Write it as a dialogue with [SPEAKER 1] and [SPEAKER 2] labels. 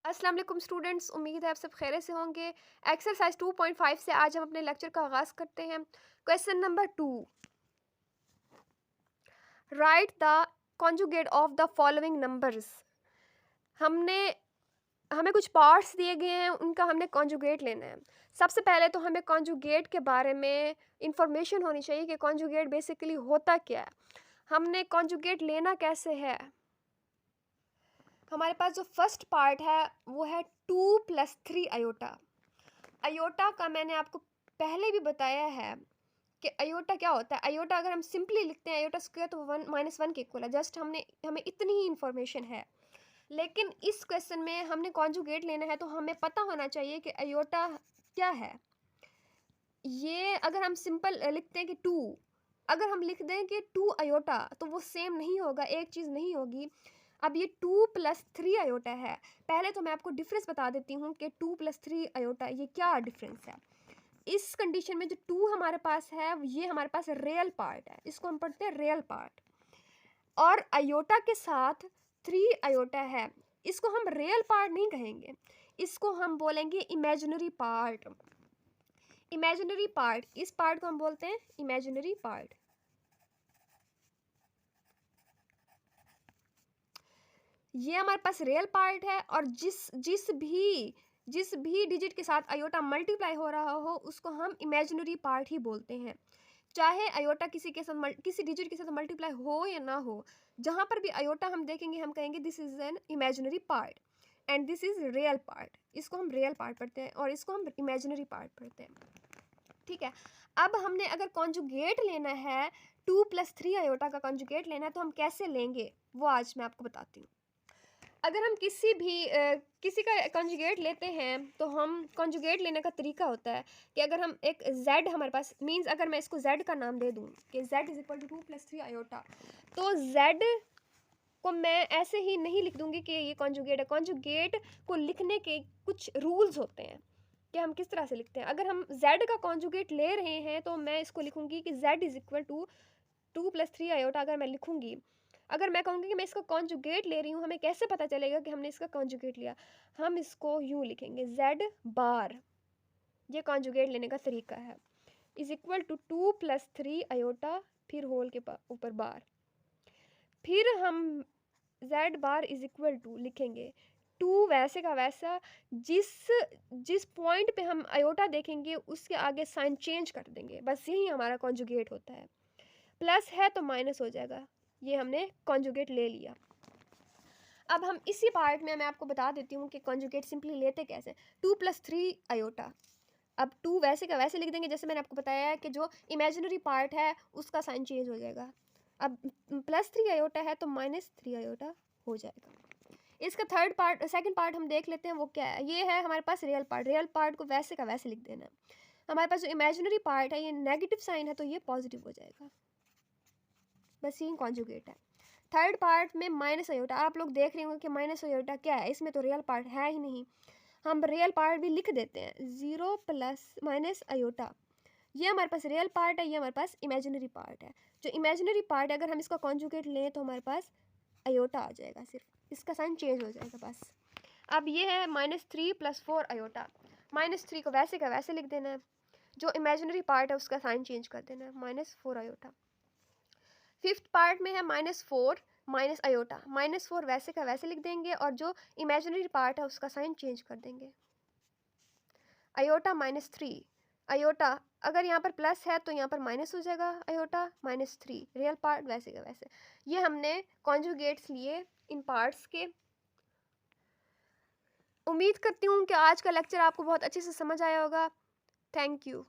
[SPEAKER 1] अस्सलाम वालेकुम स्टूडेंट्स, उम्मीद है आप सब खैरियत से होंगे। एक्सरसाइज 2.5 से आज हम अपने लेक्चर का आगाज़ करते हैं। Question number 2, right the conjugate of the following numbers. हमने हमें कुछ पार्ट्स दिए गए हैं, उनका हमने कॉन्जुगेट लेना है। सबसे पहले तो हमें कॉन्जुगेट के बारे में इंफॉर्मेशन होनी चाहिए कि कॉन्जुगेट बेसिकली होता क्या है। हमने कॉन्जुगेट लेना कैसे है। हमारे पास जो फर्स्ट पार्ट है वो है 2+3 अयोटा। अयोटा का मैंने आपको पहले भी बताया है कि अयोटा क्या होता है। अयोटा अगर हम सिंपली लिखते हैं अयोटा स्क्वायर तो 1 - 1 के इक्वल है। जस्ट हमें इतनी ही इन्फॉर्मेशन है। लेकिन इस क्वेश्चन में हमने कॉन्जुगेट लेना है तो हमें पता होना चाहिए कि अयोटा क्या है। ये अगर हम सिंपल लिखते हैं कि 2, अगर हम लिख दें कि 2 अयोटा तो वो सेम नहीं होगा, एक चीज़ नहीं होगी। अब ये 2+3 अयोटा है। पहले तो मैं आपको डिफरेंस बता देती हूँ कि 2+3 अयोटा ये क्या डिफरेंस है। इस कंडीशन में जो 2 हमारे पास है ये हमारे पास रियल पार्ट है, इसको हम पढ़ते हैं रियल पार्ट। और अयोटा के साथ 3 अयोटा है, इसको हम रियल पार्ट नहीं कहेंगे, इसको हम बोलेंगे इमेजिनरी पार्ट। इमेजिनरी पार्ट, इस पार्ट को हम बोलते हैं इमेजिनरी पार्ट। ये हमारे पास रियल पार्ट है और जिस भी डिजिट के साथ अयोटा मल्टीप्लाई हो रहा हो उसको हम इमेजिनरी पार्ट ही बोलते हैं। चाहे अयोटा किसी डिजिट के साथ मल्टीप्लाई हो या ना हो, जहाँ पर भी अयोटा हम देखेंगे हम कहेंगे this is an imaginary part and this is real part. इसको हम रियल पार्ट पढ़ते हैं और इसको हम इमेजिनरी पार्ट पढ़ते हैं। ठीक है। अब हमने अगर कॉन्जुगेट लेना है 2+3 अयोटा का कॉन्जुगेट लेना है तो हम कैसे लेंगे वो आज मैं आपको बताती हूँ। अगर हम किसी का कॉन्जुगेट लेते हैं तो हम कॉन्जुगेट लेने का तरीका होता है कि अगर हम एक z हमारे पास मींस अगर मैं इसको z का नाम दे दूँ कि z = 2+3 अयोटा, तो z को मैं ऐसे ही नहीं लिख दूंगी कि ये कॉन्जुगेट है। कॉन्जुगेट को लिखने के कुछ रूल्स होते हैं कि हम किस तरह से लिखते हैं। अगर हम z का कॉन्जुगेट ले रहे हैं तो मैं इसको लिखूंगी कि z = 2+3 अयोटा। अगर मैं लिखूंगी, अगर मैं कहूँगी कि मैं इसका कॉन्जुगेट ले रही हूँ, हमें कैसे पता चलेगा कि हमने इसका कॉन्जुगेट लिया। हम इसको यूँ लिखेंगे z बार, ये कॉन्जुगेट लेने का तरीका है, = 2+3 अयोटा फिर होल के ऊपर बार। फिर हम z बार = लिखेंगे 2 वैसे का वैसा, जिस पॉइंट पे हम अयोटा देखेंगे उसके आगे साइन चेंज कर देंगे, बस यही हमारा कॉन्जुगेट होता है। प्लस है तो माइनस हो जाएगा, ये हमने कॉन्जुगेट ले लिया। अब हम इसी पार्ट में मैं आपको बता देती हूँ कि कॉन्जुगेट सिंपली लेते कैसे। 2+3 अयोटा, अब 2 वैसे का वैसे लिख देंगे जैसे मैंने आपको बताया है कि जो इमेजिनरी पार्ट है उसका साइन चेंज हो जाएगा। अब +3 अयोटा है तो -3 अयोटा हो जाएगा। इसका सेकंड पार्ट हम देख लेते हैं वो क्या है। ये है हमारे पास रियल पार्ट। रियल पार्ट को वैसे का वैसे लिख देना है। हमारे पास जो इमेजिनरी पार्ट है ये नेगेटिव साइन है तो ये पॉजिटिव हो जाएगा, बस यही कॉन्जुगेट है। थर्ड पार्ट में माइनस अयोटा, आप लोग देख रहे होंगे कि माइनस अयोटा क्या है, इसमें तो रियल पार्ट है ही नहीं। हम रियल पार्ट भी लिख देते हैं 0 + अयोटा। ये हमारे पास रियल पार्ट है, ये हमारे पास इमेजिनरी पार्ट है। जो इमेजिनरी पार्ट है अगर हम इसका कॉन्जुगेट लें तो हमारे पास अयोटा आ जाएगा, सिर्फ इसका साइन चेंज हो जाएगा बस। अब ये है -3 + 4 अयोटा। -3 को वैसे का वैसे लिख देना है, जो इमेजिनरी पार्ट है उसका साइन चेंज कर देना है, -4 अयोटा। फिफ्थ पार्ट में है -4 - अयोटा। -4 वैसे का वैसे लिख देंगे और जो इमेजिनरी पार्ट है उसका साइन चेंज कर देंगे। अयोटा -3 अयोटा, अगर यहाँ पर प्लस है तो यहाँ पर माइनस हो जाएगा, अयोटा -3 रियल पार्ट वैसे का वैसे। ये हमने कॉन्जुगेट्स लिए इन पार्ट्स के। उम्मीद करती हूँ कि आज का लेक्चर आपको बहुत अच्छे से समझ आया होगा। Thank you.